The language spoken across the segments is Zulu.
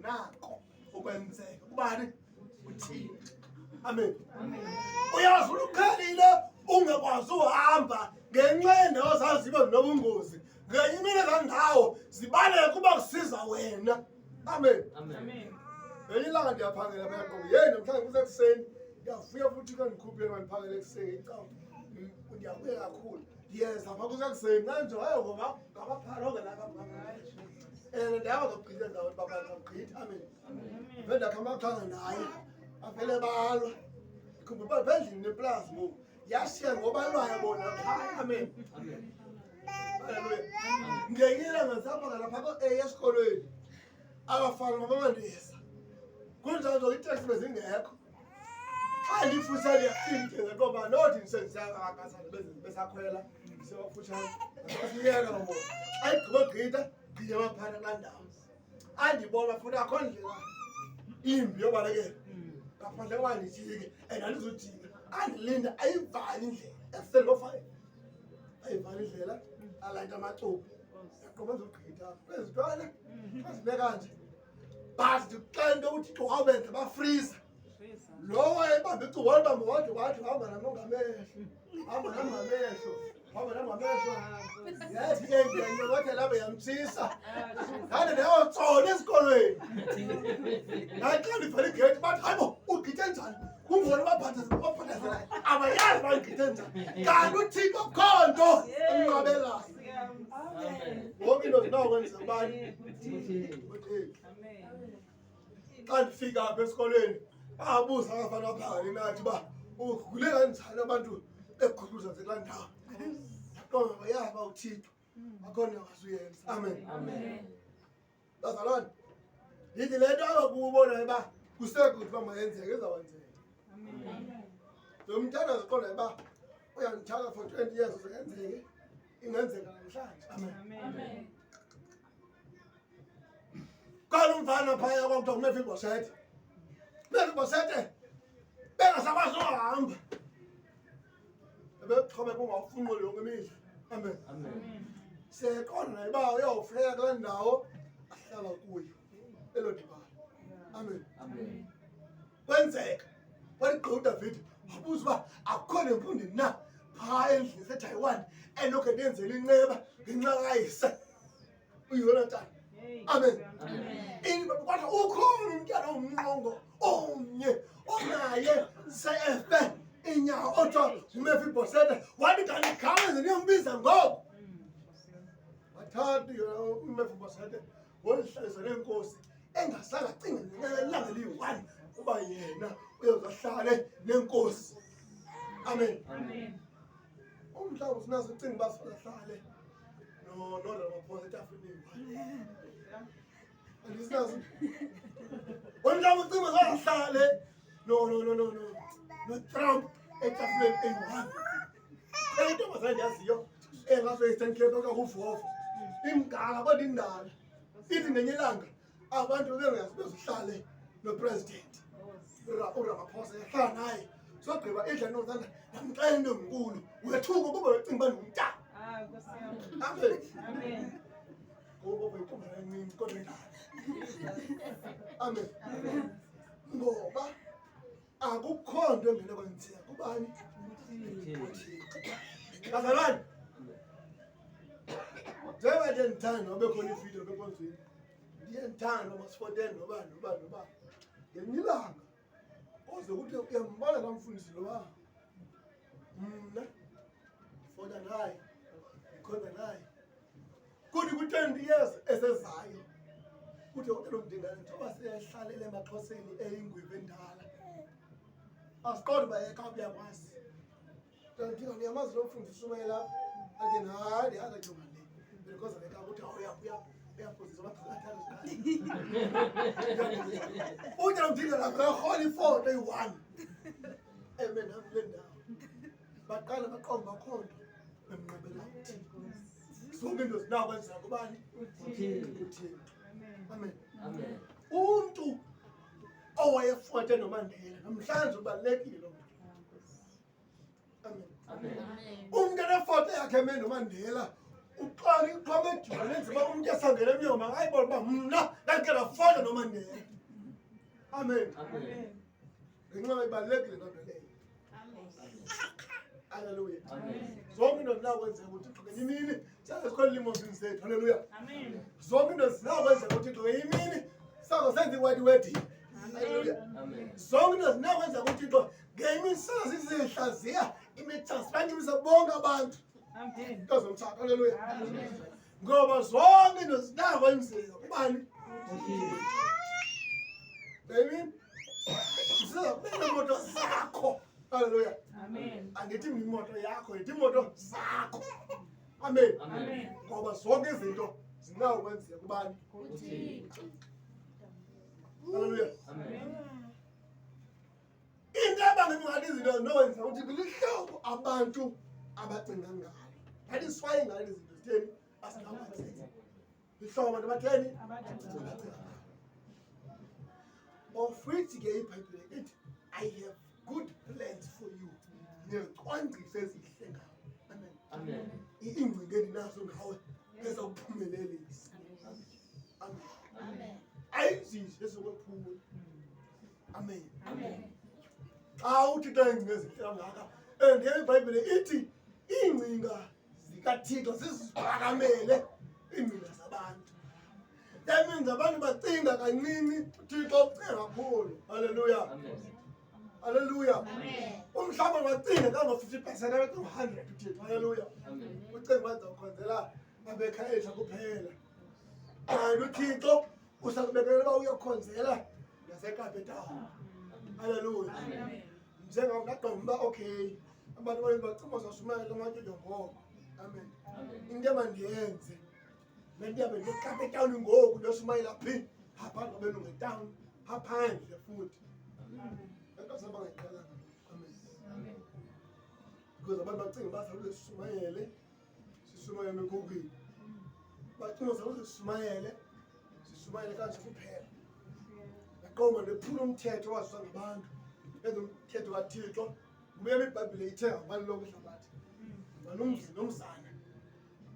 kungenako ukwenzeka kubani uthini. Amen. Uyazi ukukhalile ungakwazi uhamba ngenxende ozaziba nobungozi ngenye imini zandawo zibaleke kuba kusiza wena. Amen. Ngenye ilanga ndiyaphangela bayaqonga yena namhlanje kusekuseni ndiyavuya futhi kandikhuphe mandiphangele ekuseni icawu ndiyabuya kakhulu ndiyeza apha kusekuseni nanje hayo ngoba ngabaphaloke lapha ndiyaba zogqitha endaweni babagqitha. Amen. Vendakhamaphanga naye avele balwa khumbula phezulu neplaza ngoku yashiya ngoba lwaya bona phaya. Amen. Haleluya. Ngiyela ngasapha lapha esikolweni abafana babamandisa kunjalo itext bezingekho xa ndifusa liyafika ngoba nothi nisenzakakasana besakhwela siwafushane asiyeka ngoba ayigqibogqitha ngiyema phana kandawo andibona futhi akho ndlela imbi yobalekela ngaphandle kwandijike andizujika andilinda ayivali indlela esengofayo ayivali indlela alayita amacubu yaqoba zogqitha kwezitwana azibeka nje basi xa into uthi wawubenza bafriza lo wayebambe icubu walibambe wathi hamba namongamehlo hamba namongamehlo hamba namongamehlo yathi ke ngiyanyokothela lapho yamtshisa ngane neyotsola esikolweni naxa ndivale igate bathi hayibo ugqithe njani kungona baphathazela abayazi bagqithe njani kanti uthixo akukho nto emnqabelayo. Wonke into zinokwenza ubani xa ndifika apha esikolweni babuza abafana phakathi nathi uba ugule kanjani abantu eqhuluza kulaa ndawo yaqonda bayazi uba uthixo akho nto angasuyenza. Amen. Bazalwane yithi le nto abakubonayo uba kusekuthi uba mayenzeke izawenzeka. Zomthanda ziqondayo uba uyandithanda for 20 years uzengenzeke ingenzeka namhlanje. Amen. Kalo umfana phaya kwakuthiwa nguMefibhoshethe. Mefibhoshethe bengasakwazi uhamba ebexhobe kungafunquli yonke imihla. Amen. Seqonda naye uba uyawufika kule ndawo ahlala kuyo elo dibala. Amen. Kwenzeka waligqiba uDavide wabuza uba akukho nemfundi na phaa endlini seTaiwan enokhe ndenzela inceba ngenxa kayise uYonatani. Amen. Kodwa ukhona umntana omnqongo omnye onaye seefe inyawo othiwa nguMefibhoshethe wathi kanti khawuleze niyombiza ngoku. Wathatha uMefibhoshethe wolihlalisa nenkosi engasanga cinga nelanga eliyi-1 uba yena uyozahlale nenkosi. Amen. Umhlawumbi sinazo ucinga uba sizahlale noRamaphosa etafuleni eyi-1 andisinazo. Umhlawumbi ucinga uba sizahlale noTrump etafuleni eyi-1 eyintombazana ndiyaziyo engaso-Eastern Cape okakuvovo imgala kodwa indala ithi ngenye ilanga abantu bezohlale nopresident uRamaphosa yahlala naye sogqiba idla nozana namxela into enkulu wethuka kuba wecinga uba ndingumntana. Amen. Ngoba intombi encinci kodwa indala. Amen. Ngoba akukho nto engene kwenzeka kubani bazalwane. Njengoba ndiyandithanda noba bekhona ividiyo bekonzweni ndiyandithanda noba sifoteni noba ngenye ilanga oze kuthi uyambona laa mfundisi loba mna ndifota naye ndikhonza naye kuthi ku-20 years esezayo kuthi ukelo mdingane njengoba seyahlalele emaXhoseni eyingwevu endala asiqonde uba yeka uyakwazi ndinga ndiyamazi lo mfundisi umayelapha ake nahayi ndiyaza jonga le because leka ukuthi uyaphosisa amaxhalathayo uthi mdinga lapha holy ifoto eyi-1 amen kule ndawo baqala baqomba khonto bemnqabela uthixo zonke into zinakwenza kubani uthixo. Amen. Umuntu owayefote noMandela namhlanje ubalulekile lo muntu. Amen. Umuntu enefoto yakhe noMandela uqala iqhame eduka lenze uba umuntu esangena emnyoma ngayibona uba mna ndandike ndafonda noma ndiyena. Amen. Ngenxa ibalulekile loo nto leyo. Haleluya. Zonke into zinakwenzeka uThixo ngenye imini siyazikhona ilimozini zethu. Haleluya. Zonke into zinakwenzeka uThixo ngenye imini senza iwedi. Haleluya. Zonke into zinakwenzeka uThixo ngenye imini sizihlaziya imitransplantimisa bonke abantu. Amen. Into zomthatha. Haleluya. Ngoba zonke into zinakwenzeka kubani? Amen. Zizakubeka imoto zakho. Haleluya. Amen. Angithi imoto yakho, ngithi imoto zakho. Amen. Ngoba zonke izinto zinakwenzeka kubani? Haleluya. Into abangathi izinto zinokwenza ukuthi kulihlobo abantu abacinga ngalo. That is why ngale izinto zitheni asinakwenzeka. Ihlobo abantu abatheni abacinga. Of which ke iBhayibhile ithi I have good plans for you. Nezicwangciso ezihle ngawe. Amen. Ingcinga endinazo ngawe ezawuphumelelisa. Amen. Ayizisho esokwephula. Amen. Xa uthi xa ingcinga ezihle kangaka, ndiye iBhayibhile ithi iingcinga zikaThixo ziziphakamele iingcinga zabantu. That means abantu bacinga kancinci, uThixo ucinga kakhulu. Haleluya. Haleluya. Umhlaba bacinga kango-50% abacinga 100 uThixo. Haleluya. Ucinga bazawukhonzela abekhayesha kuphela. Kanti uThixo usakubekela uba uyokhonzela naseKapetown. Haleluya. Njengam ndaqonda uba okay, abantu bacinga bazawushumayela amatyotyombo ngoko. Amen. Into emandiyenze bendiyabe ngeKapetown ngoku ndiyoshumayela phi? Apha ngabelungu etawuni, aphandle futhi. Abantu sabangayiqalanga. Amen. Because abantu bacinga bazawuze sishumayele emekhukwini. Bacinga bazawuze sishumayele kanje kuphela. Baqoma nephula umthetho waziswa ngabantu. Benza umthetho kaThixo. Ubuye iBhayibhile ithe ngabani lonke ihlabathi. Nomzi nomzana.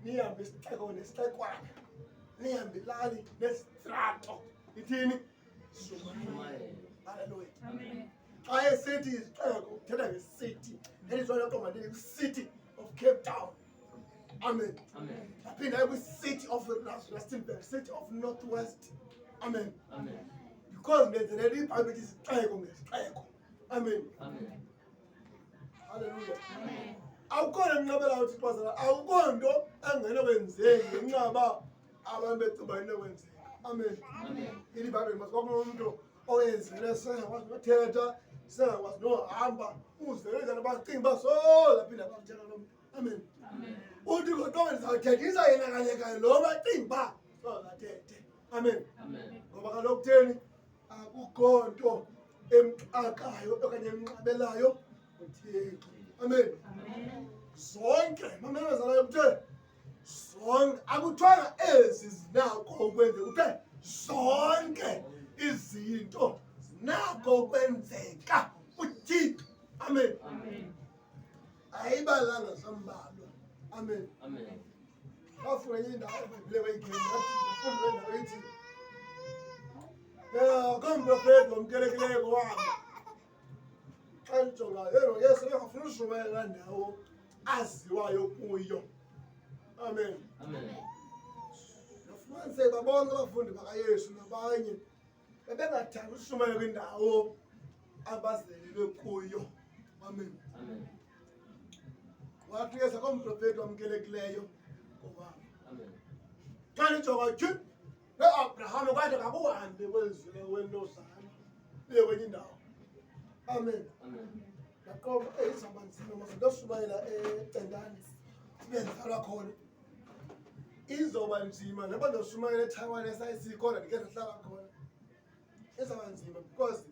Nihambe isixeko nesixekwana. Nihambe ilali nesitrato. Ithini? Shumayele. Haleluya. Xa esithi isixeko uthetha nge-city. Elizwana yaqoma nge-city of Cape Town. Amen. Aphinda kwi-city of Rustenburg, city of Northwest. Amen. Because ndenzelela iBhayibhile isixeko ngesixeko. Amen. Haleluya. Awukhona emnqabela uthi xazana, awukho nto engenokwenzeki ngenxa abantu becinga inokwenzeka. Amen. iBhayibhile masikumuntu oyenzele sengakwazi nothetha, sengakwazi nohamba, uzeleza nabacinga basola phinda bamtshela lo muntu. Amen. Uthi kodwa ndizawuthethisa yena kanye lo bacinga ba sozathethe. Amen. Ngoba kaloku kutheni akukho nto emxakayo okanye emnqabelayo uThixo. Amen. Zonke mamemezalayo kuthe zonke akuthiwanga ezi zinako ukwenzeka, kuthe zonke izinto zinako ukwenzeka uThixo. Amen. Ayibalanga sambalwa. Amen. Bafuna enye indawo eBhayibhile wayigcina bafunda le ndawo ithi komprofeti wamkelekileyo kowabo. Xa ndijongayo Yesu ebengafuna ushumayela laa ndawo aziwayo kuyo. Amen. Yafumaniseka bonke abafundi bakaYesu nabanye bebengathandi ushumayela kwindawo abazelelwe kuyo. Amen. Wathi Yesu akomprofeti wamkelekileyo kowabo. Xa ndijonga tyhu Abraham kwade kakuhambe kwezile wentosana uye kwenye indawo. Amen. Yaqoba izaba nzima masindoshumayela eCentane sibenzalwa khona. Izoba nzima noma ndoshumayela eTaiwan esayisikhona ndike ndahlala khona. Izaba nzima because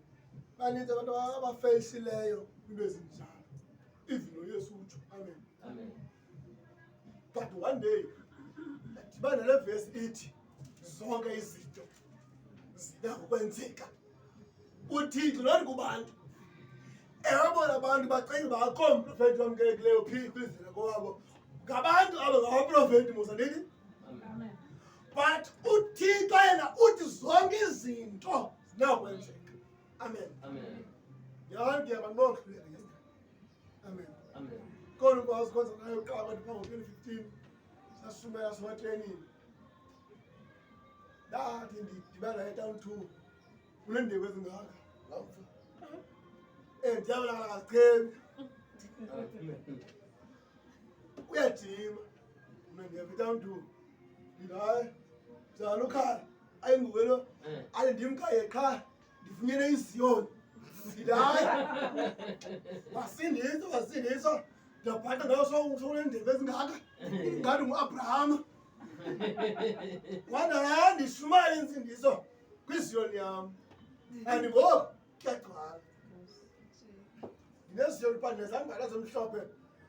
baninzi abantu abafeyisileyo into ezinjalo. Even noYesu utsho. Amen. But one day ndibana le verse ithi zonke izinto zinakwenzeka uThixo lona kubantu. Ebona abantu bacinga bakho umprofeti wamkelekileyo phi kwizela kwabo ngabantu abangabaprofeti musandithi. But uThixo yena uthi zonke izinto zinakwenzeka. Amen. Amen. Yonke abantu bohluleka. Amen. Amen. Kodwa kwazikhonza nayo qaba ngo-2015 sasumela siwatraining. Ndathi ndidibana etown 2 uneendebe ezingaka ngamfa. Ndiyabona akazichemi. Uyajima mina ndiya etown 2. Hayi njalo ukhala ayingubelo ale ndimkhaye qha ndifunyene iziyoni. Hayi wasindisa ndiyabhaqa ngayo soneendebe ezingaka ngathi ngu-Abraham. Wanda ndishumale intsindiso kwiziyoni yam and ngoku kuyagcwala. Ndineziyoni phaa nezambala zomhlophe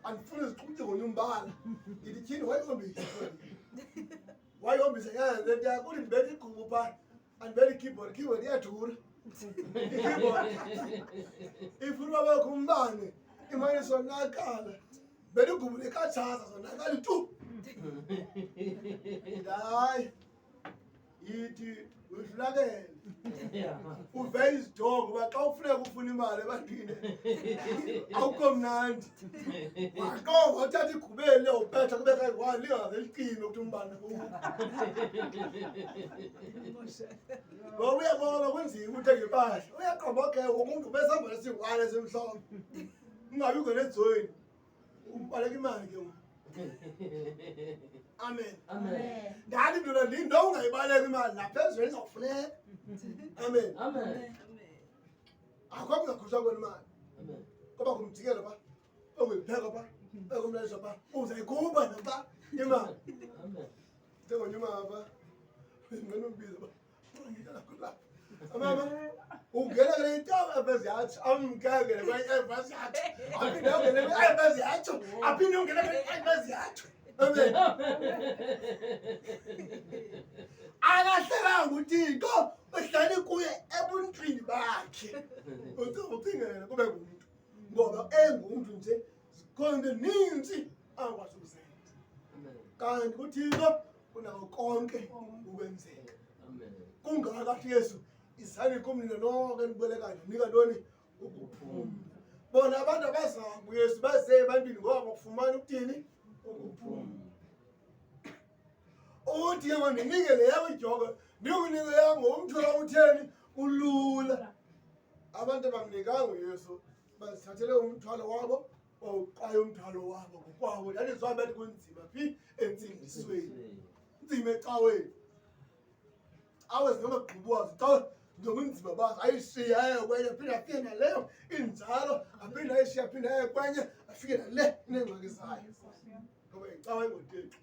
andifuni ziqhutywe ngonyumbala. Ndithi tyhini wayihombisa wayihombisa nyanze ndiyakuthi ndibethe igqubu phaa andibethe ikeyboard iyadura. Ikeyboard ifuna uba bekho umbane imane sonakala bethe igqubu lekatshaza zonakali tu. Hayi yithi wehlulakele uve izidongo uba xa ufuneka ufuna imali ebantwini awukho mnandi. Waqova uthatha igqubeli liyawupetha kube kayi-1 lingaze licime ukuthi umbane ngoba uyabona kunzima uthenga impahla. Uyaqomba ke wonke umntu ubesihamba nesi-1 esimhlophe ungabi ngenejoyini ubaleka imali ke ngoku. Amen. Amen. Ndathi mina ndindo ungayibaleka imali naphezulu izawufuneka. Amen. Amen. Akho kuzakhutshwa kwena imali. Amen. Kuba kumjikelo phaa onguyipheka phaa ekumlaliswa phaa uzayikhupha naphaa imali. Amen. Njengonyuma phaa ndingena umbiza phaa amama ungena kule intawo ebhezi yatsho amkengele kwenye ebhezi yatsho aphinde ungene ebhezi yatsho aphinde ungene kwenye ebhezi yatsho. Amen. Akahlekanga uThixo uhlale kuye ebuntwini bakhe. Ucingela kube ngumuntu ngoba engumntu nje zikhona ninzi angakwazi ukuzenza. Kanti uThixo unako konke ukwenzeka. Kungakathi Yesu izani kumnina lonke nibolekayo nika ntoni ukuphumla. Bona abantu abazama uYesu baze ebantwini ngoba bakufumana ukuthini ukuphumla. Uthi yena ndinikele yawe ijogo ndikunikele yami ngomthwalo utheni ulula. Abantu abamnikanga uYesu bazithathele umthwalo wabo oqaye umthwalo wabo ngokwabo. That is why bathi kunzima phi entsindisweni. Nzima ecaweni. Awazi noma gqubuwazi xa nzokunzima bazi ayishiya aye kwenye aphinde afike naleyo injalo aphinde ayishiya aphinde aye kwenye afike nale ineengxaki zayo ngoba icawa engoThixo.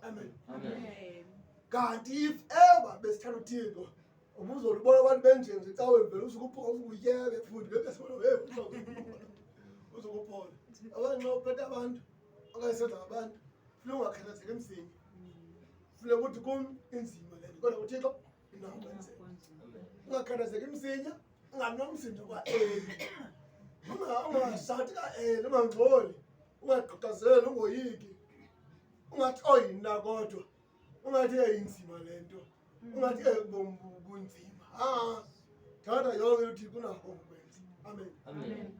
Amen. Amen. Kanti if ever besithanda uThixo ubuzolibona abantu benjenje icaweni vele usukuphola usukutyebe futhi ngeke sibona uzokuphola. Abantu nxa uphethe abantu okanye senza ngabantu funeka ungakhathazeki emzini. Funeka ukuthi kum inzima le nto kodwa uThixo inakwenzeka. Ungakhathazeki msinya ungabi nomsindo ungashathi ka-ele ungangxoli ungagqagqazeli ungoyiki ungathi oyina kodwa ungathi eyinzima le nto ungathi bunzima. Thatha yonke uThixo unakho ukwenza. Amen. Amen.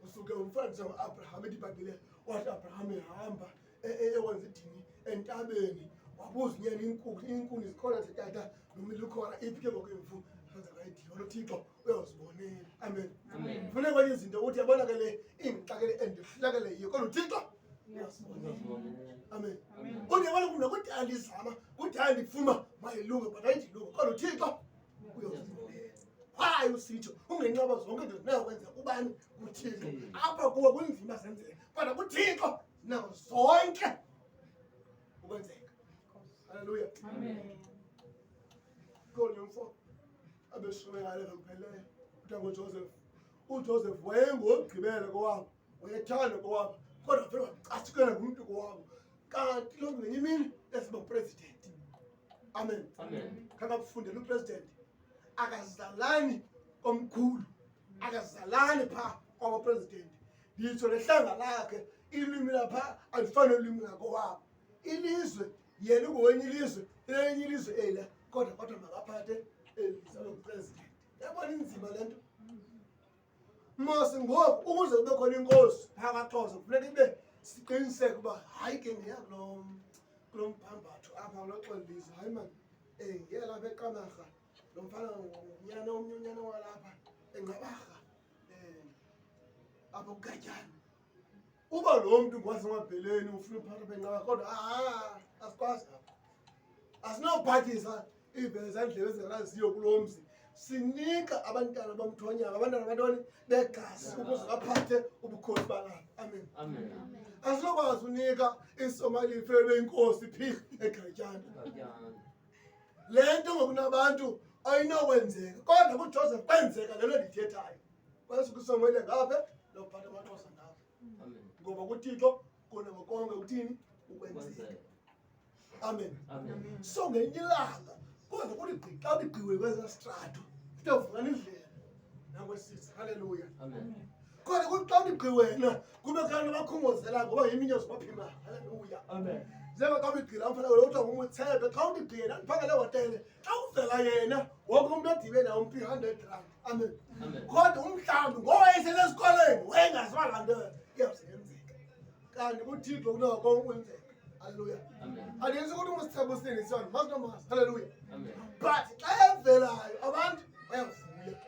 Usuke umfundisi ngo-Abraham ethi iBhayibhile wathi Abraham ehamba ewenza idini entabeni wabuza unyana iinkuni zikhona zitata nomlilo ukhona iphi ke ngoku imvu azakayidinga uThixo uyawuzibonela. Amen. Amen. Funeka kwenye izinto ukuthi yabonakele ingxakele endihlakele yiyo kodwa uThixo uyazibonela. Amen. Uyabona kumna kudala ndizama kudala ndifuma mayilunge but ayindilunge kodwa uThixo uyazibonela. Hayi usitsho ungenqaba zonke into zinakwenza ubani uThixo apha kuwe kunzima zenzeka kodwa kuThixo zinako zonke ukwenzeka. Hallelujah. Amen. Khona umfo abeshumekale ngempelele kuthiwa nguJoseph. uJoseph wayengogqibela kowabo wayethanda kowabo kodwa vele wacatshukela ngumntu kowabo. Kanti lo ngenye imini esiba president. Amen. Amen. Kakafundela upresident akazalani komkhulu akazalani phaa kwabapresident. Nditsho lehlanga lakhe ilwimi lapha alifane ulwimi lakho wabo. Ilizwe yena ukwenye ilizwe elinye ilizwe ela kodwa makaphathe elizwe president. Yabona inzima lento. Mase ngoku ukuze kube khona inkosi phakaXhosa kufuneka ibe siqiniseke uba hayi ke ngiya kulo mphambatho apha kuloxolisa hayi man ngiya lapha eQamarha lo mfana unyana walapha eNgcabarha apho kuGatyana. Uba lo muntu ngwasemabheleni ufuna uphatha beNgcabarha kodwa asikwazi apho. Asinawuphathisa iivele zandlebe ezingalaziyo kulo mzi. Sinika abantwana bamthonyana abantwana abantwana begazi ukuze baphathe ubukhosi balapha. Amen. Amen. Asinokwazi unika iSomali ifele inkosi phi eGatyana. Le nto ngokunabantu ayinokwenzeka kodwa kuJoseph kwenzeka lelo ndithethayo. Kwasuka uSamuel ngapha lophatha amaXhosa ngapha. Amen. Ngoba kuThixo kunako konke uthini ukwenzeka. Amen. Amen. So ngenye ilanga kodwa kuthi xa ligqiwe kweza strato kutavukana indlela nakwesisi. Haleluya. Amen. Kodwa kuthi xa ligqiwena kube kanti abakhongozela ngoba yiminyozi baphima. Haleluya. Amen. Njengoba xa ligqila mfana kodwa ngumthebe xa uligqile ndiphakele hotele xa uvela yena wonke umuntu odibe nawo $300. Amen. Amen. Kodwa umhlawumbi ngowayesele esikoleni wayengaziwa laa nto iyawusenzeka kanti kuThixo kunako ukwenzeka. Haleluya. Amen. Andiyenzi ukuthi umusithebo sinisona masinomasi. Haleluya. Amen. But xa evelayo abantu bayavuya.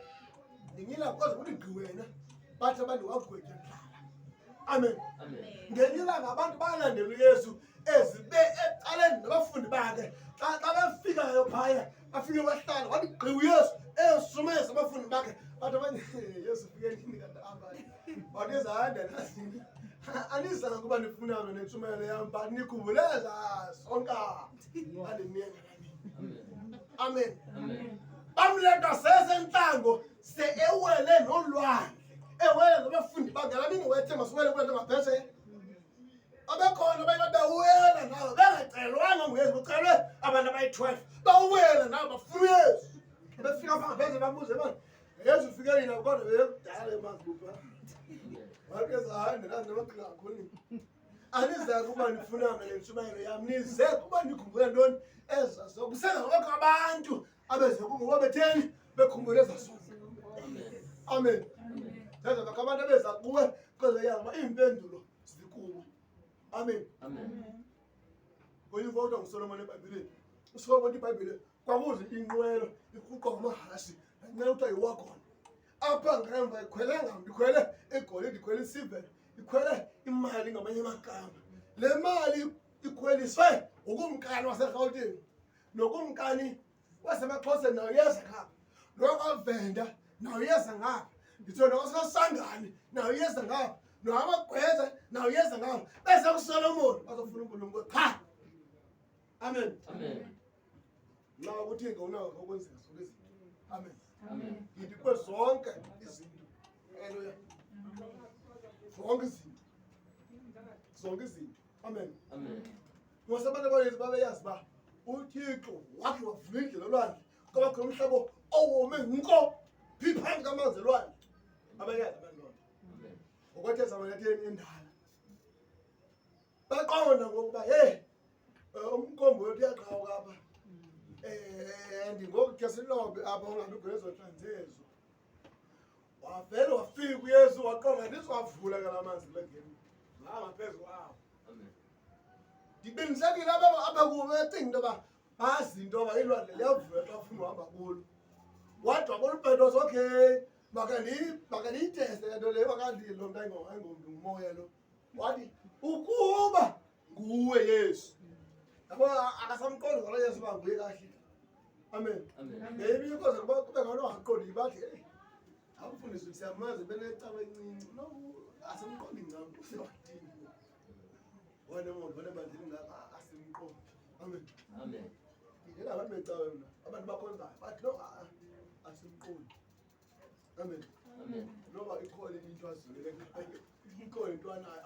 Nginyila kodwa kuthi gqiwena bathi abantu wagwetya ndlala. Amen. Amen. Ngenye ilanga abantu balandela uYesu ezibe ecaleni nabafundi bakhe. Xa befikayo phaya bafike bahlala wathi gqiwa uYesu esumeza abafundi bakhe. Bathi abanye Yesu ufike nini kanti abanye. Wathi ezahanda nasini. Anizanga kuba nifunana nensumelo yami but nikhumbuleza sonke. Haleluya. Amen. Amen. Bamleta sesentlango se ewele nolwandle. Ewele nabafundi bakhe labingowethe masiwele kulento mapheshe. Abekhona bayabewela nawo bengacelwanga nguYesu kucelwe abantu abayi-12 bawela nawo bafuna uYesu. Befika pha pheze babuze bani Yesu ufike yini kodwa bekudala emazibupha. Wakeza hande nazo nabaqhinga kakhulu. Aniza kuba nifunana nentshumayelo yami nize kuba nikhumbula ntoni ezazo. Kusenza ngokho abantu abeze kungoba betheni bekhumbula ezasonke. Amen. Senza ngokho abantu abeza kuwe kodwa yama impendulo zikubo. Amen. Amen. Ngoyivota nguSolomon eBhayibhelini. uSolomon iBhayibheli kwakuze inqwelo ihuqa ngamahashi ngenxa ukuthi ayiwakhona. Apha ngemva ikhwele ngambi ikhwele egolide ikhwele isilver ikhwele imali ngamanye amagama. Le mali ikhweliswe ukumkani waseGauteng nokumkani wasemaXhoseni nawo yeza ngapha. Nokavenda nawo yeza ngapha. Ngitho nowaseSangani nawo yeza ngapha. Noamagweza nawo yeza ngapha. Bese kuSolomon bazofuna uNkulunkulu cha. Amen. Amen. Nawo uThixo unako okwenzeka zonke izinto. Amen. Amen. Ngithi kwezonke izinto. Haleluya. Zonke izinto. Zonke izinto. Amen. Amen. Ngoba abantu abaninzi babeyazi ba uThixo wakhe wavula indlela olwandle ngoba khona umhlaba owome nko phiphansi kamanzi elwandle. Abayazi abantu lona. Amen. Ngokwethe zabaletheni endala. Baqonda ngokuba hey umnkombo wethu uyaqhawuka apha. Ngokuthi silobe apha ungabikho ezothanzezo. Wavela wafika uYesu waqonda niswavula kalamanzi lengeni. Ngaphezulu kwawo. Amen. Ndibenisekile abakubo becinga into yoba bazi into yoba ilwandle liyavula xa ufuna uhamba kulo. Wathi wabona uPetros okay makandiyiteste le nto leyo wakanti lo mntu ayingomntu ngumoya lo. Wathi ukuba nguwe Yesu. Yabo akasamqondi ngalo Yesu uba nguye kahle. Amen. Amen. Maybe because kube ngalo waqondi bathi akufundisa ukuthi siyamazi benecaba encinci. No asimqondi ngam usewathini. Wena umuntu wena bandini ngaka asimqondi. Amen. Amen. Yena abantu becaba mina abantu bakhonzayo bathi no asimqondi. Amen. Amen. Noba ikhona into azulele ikhona into anayo.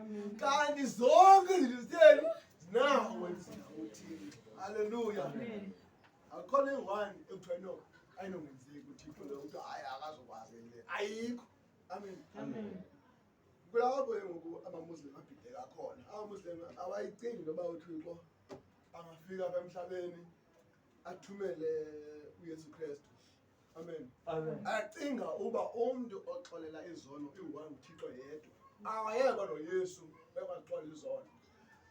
Amen. Kanti zonke izinto zitheni zinawo wenzeka uThixo. Hallelujah. Amen. Akhona i-one ekuthiwa no ayinongenzeki uThixo lo ukuthi hayi akazokwazi le ayikho. Amen. Amen. kulapho ke ngoku amamuslim abhideka khona. Amamuslim awayicingi noba uThixo angafika apha emhlabeni athumele uYesu Kristu. Amen. Acinga uba umntu oxolela izono i-one uThixo yedwa. Awayeka noYesu bekwaxola izono.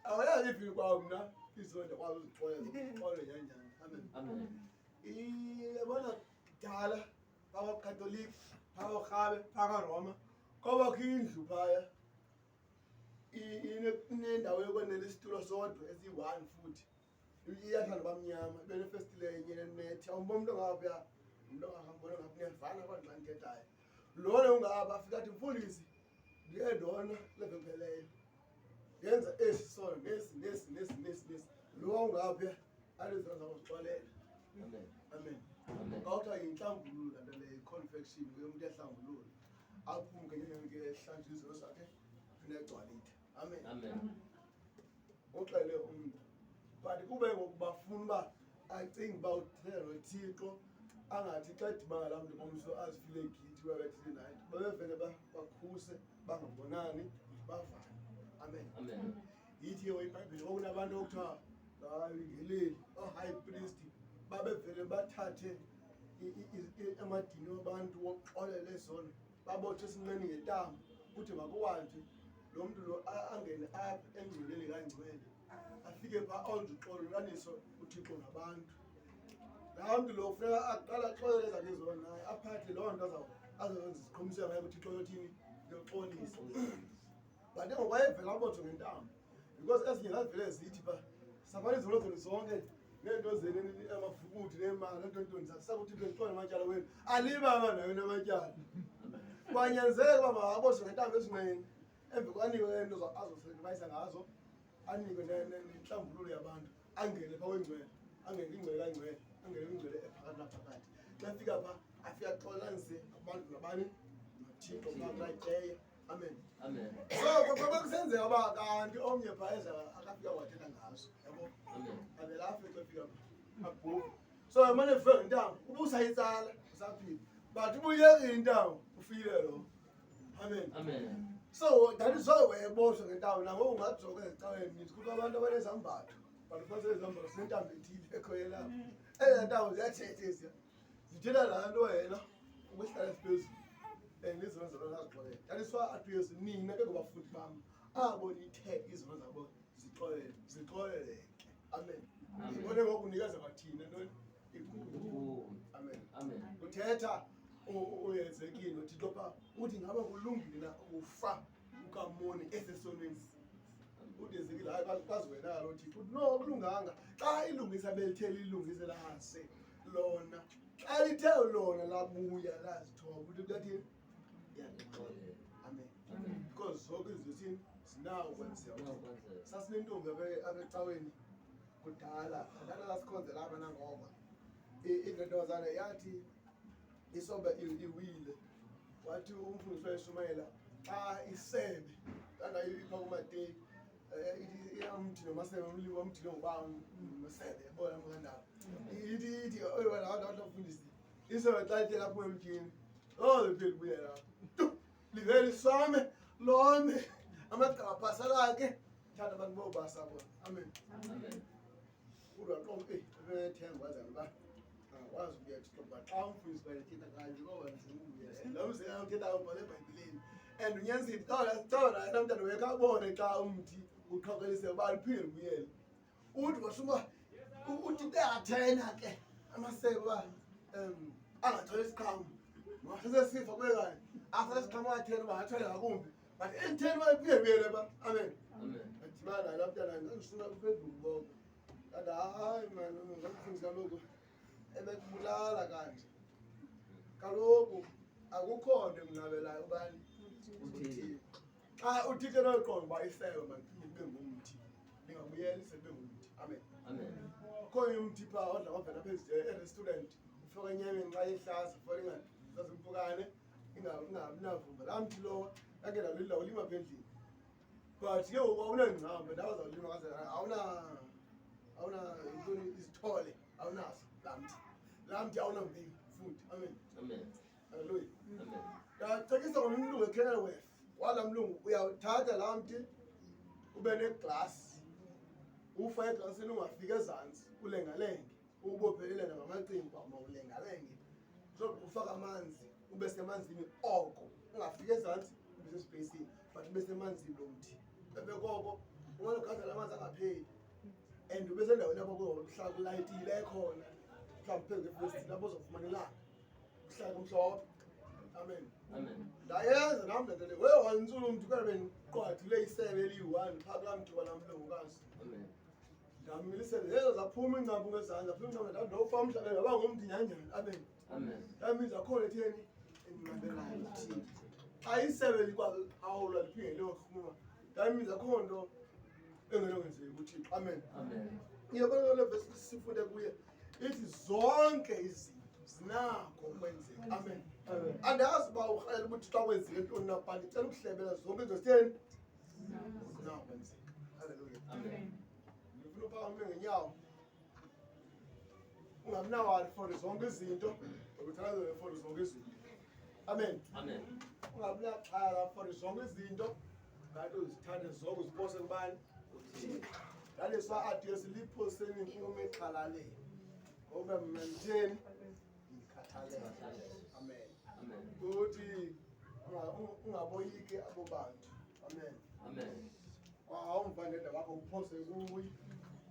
Awayeka ivini kwawo mna izono ndakwazi uzixolela nyanjani. Amen. Yabona kudala bakwaKatolika, bakwaRhabe, bakwaRoma kwabakho indlu phaya inendawo yokwenela isitulo sodwa esiyi-one futhi iyathanda bamnyama ibe nefestile enye nenethi. Awumbona umntu ongapha umntu ongahambona ngapha niyavana abantu xa ndithethayo. Lona ungapha afika athi mfundisi ndiye ndona levepheleyo yenza esi sona nesi. Lo ungapha alizona zawuzixolela. Amen. Kawuthiwa yinhlambululo laa nto leyo, i-confection yomuntu ehlambulula aphumke ngehlanjwe izinto zakhe negcwalite. Amen. Uxele umntu but kube ngokubafuna uba acinge uba uthethela noThixo angathi xa edibana laa mntu omso azifile githi babethile naye babevele bakhuse bangabonani bavane. Amen. Yithi ke iBhayibhile okunabantu okuthiwa ngeleli high priest babevele bathathe amadini wabantu wokuxolela izono babothe esinqeni ngentambo kuthi makuwanjwe lo mntu lo angene apha engcweleni kangcwele afike phaa onje uxolelaniso uThixo nabantu. Laa mntu lo funeka aqala axolele ezakhe izono naye aphathe loo nto azokwenza isiqhumiselo ngayo uThixo yothini yoxolisa. But ngokwayevela abotshwe ngentambo because ezinye zazivele zithi phaa sabani izono zenu zonke neento zenu amafukuthi neemali neentoni sakuthi bexola amatyala wenu alibaba nayo namatyala. Kwanyanzeleka uba mabotshwe ngentambo esinqeni emva kwanikwe nto azosakrifayisa ngazo anikwe nenhlambululo yabantu angene phaa wengcwele angene kwingcwele kangcwele angene kwingcwele ephakathi naphakathi. Xa fika phaa afike axolanise abantu nabani noThixo bakulayiteya. Amen. So kwakusenzeka uba kanti omnye phaa eza akafika wathetha ngazo yabo. Avela afike xa fika phaa abhubhe. So mane ufike ngentambo ubusayitsala usaphila but ubuyeka intambo ufile lo. Amen. So that is why wayeboshwa ngentambo nangoku ungajoka ezicaweni nithi kukho abantu abanezambatho but ufase izambatho sinentambo ethile ekhoyo lapho. Ezi ntambo ziyathetha eziya zithetha laa nto wena ukuhlala esiphezulu and izono zalo nazixolele. That is why athi uYesu nina ke ngobafundi bam abo nithe izono zabo zixoleleke. Amen. Ibone ngoku unikeza kwathina ntoni ikhulu. Amen. Uthetha uyenzekile uThixo phaa uthi ngaba kulungile na ukufa ukamoni esesonweni. Udezekile hayi kwazi wena kalo Thixo uthi no kulunganga xa ilungisa belithe lilungise lase lona xa lithe lona labuya lazithoba uthi kathini yaqolela. Amen. Because zonke izinto thini sinawo kwenzeka. Sasinentombi abecaweni kudala lana lasikhonzela apha nangoma indodozana yathi isobe iwile wathi umfundisi wayeshumayela xa isebe kanda ipha kumateyi ithi nomasebe umlimi womthile ngoba masebe yabona mkandaba ithi wena abantu abafundisi isebe xa lithe lapho emthini liphele kubuye lapho livele some lome amagaba phasalake thatha abantu bobasa bona. Amen. Udwa ebethemba wazana ba akwazi ukuyathixo but xa umfundisi bayethetha kanje ngoba nzima lo mzela uthetha ubhale eBhayibhileni and unyanisile xawula namntana wekabone xa umthi uqhokelise uba liphinde libuyele uthi washuba uthi athena ke amasebe uba angatholi isiqhamo masesesifa kube kanye after isiqhamo athena uba athole ngakumbi but entheni uba liphinde libuyele ba. Amen. Adibana laa mntana ngangishuna kuphezulu bonke kanti hayi mani ngomfundisi kaloku ebekubulala kanti kaloku akukho nto emnqabelayo ubani uthixo. Xa uthixo enoyiqonda uba isebe maphinde kube ngumthi lingabuyeli sebe ngumthi. Amen. Khona umthi phaa odla wavela phezu erestaurant ufika enyameni xa ihlaza for ingazazimpukane ingabi navumba. Laa mthi lowo yakhe lawulima apha endlini but ke awunangcambe ndawo zawulima kaze awuna izithole awunazo laa mthi awunambewu futhi. Amen. Haleluya. Ndacekisa ngomlungu eKenilworth wala mlungu uyawuthatha laa mti ube neglass, ufake eglasini ungafika ezantsi ulengalenge, ubophelele ngamacimba mawulengalenge. So ufaka amanzi ube semanzini oko, ungafika ezantsi ube sesipacini but ube semanzini lo mthi. Ebekoko ungagada la manzi angapheli and ube sendaweni lapho kuzohlala kulayitile ekhona mhlawumbe phezu kwefesitile lapho uzofumana ilanga kuhlala kumhlophe. Amen. Ndayenza nami le nto le wantsulo umntu kale bendiqwathile isebe eliyi-1 phaa kulaa mthi walaa mlungukazi. Ndamilisele yezo zaphuma iingcambu ngezandla, phuma iingcambu ndathi ndofama umhlabeni yaba ngumntu nyanjani. Amen. That means akhona etheni endinqabelayo uthini. Xa isebe likwawula liphinde liyohluma, that means akho nto engenongenzeki kuThixo. Amen. Iyabona le vesi sifunde kuye ithi zonke izinto zinakho ukwenzeka. Amen. Andazi uba urhalela ubuthi xa kwenzeke ntoni na, but ndicela ukuhlebela zonke izinto zitheni zinakho kwenzeka. Haleluya. Ndifuna uphakame ngenyawo, ungabinawali for zonke izinto, ukuthandazela for zonke izinto. Amen. Ungabinaxhala for zonke izinto, ngathi uzithande zonke uzipose kubani? That is why athi siliphoseni inkume exhalaleni ngoba mna nditheni ngikhathalele. Amen. Ukuthi ungaboyiki abo bantu. Amen. Awumva ngenda wakho uphose kuyi,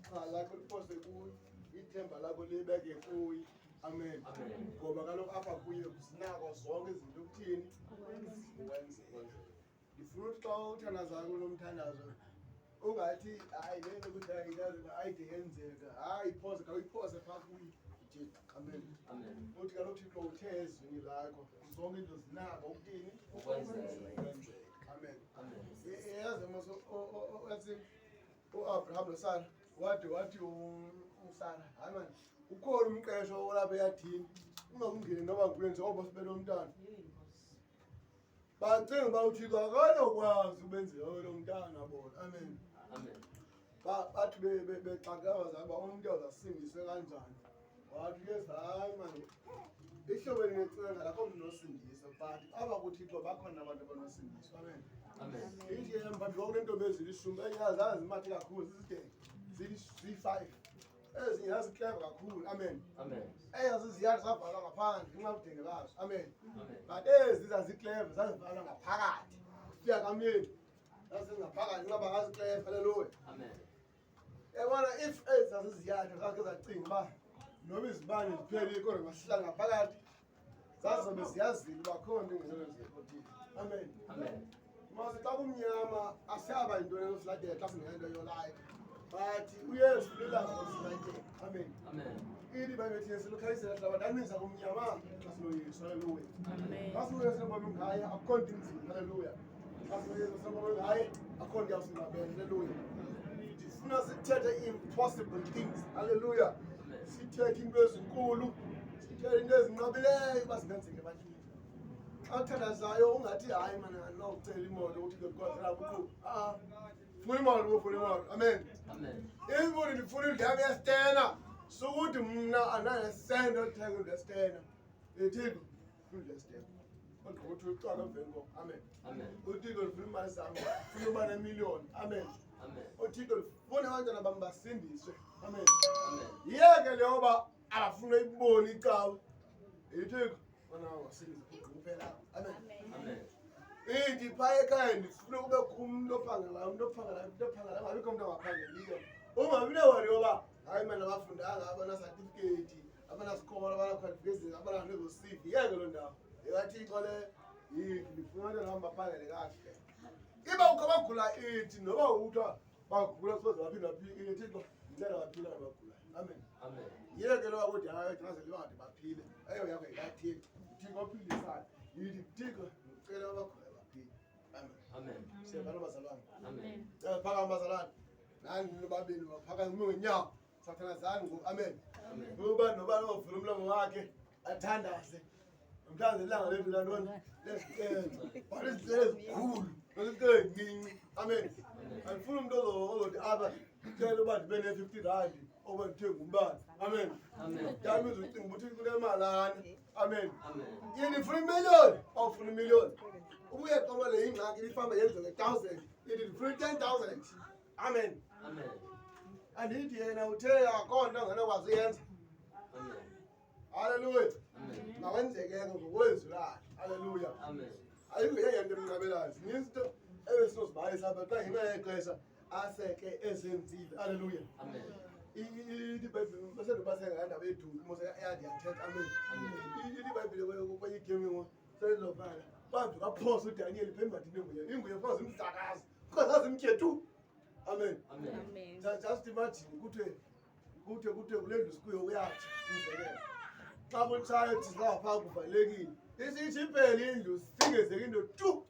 xhala lakho liphose kuyi, ithemba lakho libeke kuyi. Amen. Ngoba kaloku apha kuye zinako zonke izinto ukuthini ukwenzeka. Ndifuna ukuthi xa uthandazayo kulo mthandazo ungathi hayi le nto ukuthi ayide yenzeka, hayi iphose khawuyiphose phaa kuye uThixo. Amen. Uthi kaloku uThixo uthe ezwini lakho zonke into zinako ukuthini ukwenzeka. Amen. Yazi mos uAbraham noSara wathi uSara, hayi mani ukhona umqesho olapha eyathini, ungakungeni noba ngikwenze oba sibele umntana. Bacinga uba uThixo akanokwazi ubenzela lo mntana bona. Amen. Bathi bexakaza uba umntu uzasindiswe kanjani. Wathi ke hayi mani ihlobo elinecinga lakho mnosindiswa, but apha kuThixo bakhona abantu abanosindiswa. Amen. Ithi yena mphambi kwakho neentombi ezilishumi, enyazazi zimathi kakhulu ziyi-5, ezinye yazikleva kakhulu. Amen. Eyaziziyali zavalwa ngaphandle ngenxa budenge bazo. Amen. But ezi zazikleva zazivalwa ngaphakathi. Fika kamyeni zazingaphakathi ngenxa bangazikleva. Haleluya. Yabona if ezi zaziziyali zakhe zacinga uba noba izibane ziphelile kodwa masihlala ngaphakathi, zazobe ziyazile uba khona into engenozenzeka kuThixo. Amen. Mase xa kumnyama asiyaba yinto enosilatela xa singento yolayo, but uyesu lilanga losilatela. Amen. Ithi babethi silukhalisela hlaba danisa kumnyama xa sinoyesu. Haleluya. Xa sinoyesu nobomi ngaye akukho nto inzima. Haleluya. Xa sinoyesu nobomi ngaye akukho nto yawusinqabela. Haleluya. Ndifuna sithethe impossible things. Haleluya. Sithethe into ezinkulu, sithethe into ezinqabileyo uba zingenzeka ebantwini. Xa uthandazayo ungathi hayi mana andinawucela imoto uthi ngekwazela kuqhuba. Funa imoto ufuna imoto. Amen. Imfundo ndifuna indlebe yesitena, sukuthi mna andinanesente othenga indlu yesitena. Thixo funa indlu yesitena kodwa uthi ucwaka emveni koko. Amen. UThixo ndifuna imali zam, funa uba nemiliyoni. Amen. UThixo ndifuna abantwana bam basindiswe. Amen. Yiyeke le yoba abafuna uyibona icawe. Thixo wona wasindisa kuphela. Amen. Ithi phaa ekhaya ndifuna kube khumntu ophangelayo, ngabikho mntu angaphangeliyo. Ungabi newari yoba hayi mani abafundanga, abanasatifiketi, abanasikolo, abana-qualifications, abananezosiv. Yeke loo ndawo ekaThixo le. Yithi ndifuna abantwana bam baphangele kakuhle. Iba ukho bagula ithi noba uthiwa bagula soze baphinda baphile. Thixo ndicela baphila nabagulayo. Amen. Yeke loba kuthi hayi thingazeli bangade baphile, eyo yakho yikaThixo. uThixo ophilisayo. Yithi Thixo ndicela abagulayo baphile. Amen. Siyabona bazalwane. Phakama bazalwane. Nani nobabili baphakame ngenyawo. Sathanazani ngoku. Amen. Uba nobani ovula umlomo wakhe athandaze. Mhlambe ilanga lethu lantoni lesicelo, but izicelo ezikhulu nezicelo ezincinci. Amen. Andifuna umuntu ozothi apha cela uba ndibe ne-50 oba ndithenga umbane. Amen. Yami uzucinga ukuthi kunemalana. Amen. Yini ndifuna imiliyoni, awufuna imiliyoni. ubuye qoba le ingxaki ifamba yenze nge-1000 ithi free 10,000. Amen. Amen. Andithi yena uthe akho nto angenokwazi uyenza. Amen. Hallelujah. Amen. Mawenzeke ngokwezwi lakhe. Hallelujah. Amen. Ayikho yeyento emnqabelayo. Zininzi ebesinozibalisa apha xa ngenxa yexesha aseke ezenzile. Hallelujah. Amen. iBhayibhile basendobasenga ndaba yeduli mose yandiyathetha. Amen. iBhayibhile kwenye igemi selizovala bantu kaphosa uDaniel phembadini enguye inguye phosa imdlakazi kwazazi imthethu. Amen. Amen. Just imagine kuthe kule ndlu sikuyo uyathi umzekelo xa kutshayo thizapha kuvalekile isithi iphele indlu singezeke into tu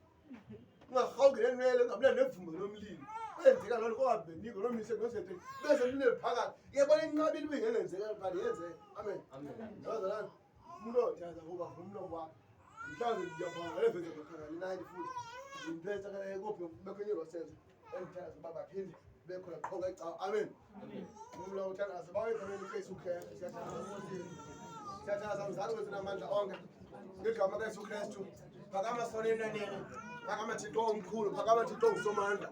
ungarhawuki nenwele ungabula nevumba lomlilo kwenzeka loo nto kowabeniko nomise nosete bese mlile phakathi yebona inqabile ibingenenzeka kanti yenzeka. Amen. Ndazalana umuntu othatha kuba ngumlomo wakhe mhlawumbe ndiyaphanga leveze bakhangela 90 futhi nginthetha kale kophi bekwenye losenze endithanda uba baphinde bekhona qhoka ecawa. Amen. Umlomo uthanda asebawekhameni uKesu Kristu siyathandaza mzali wethu namandla onke ngegama kaYesu Kristu phakama sonenaneni phakama Thixo omkhulu phakama Thixo ongusomandla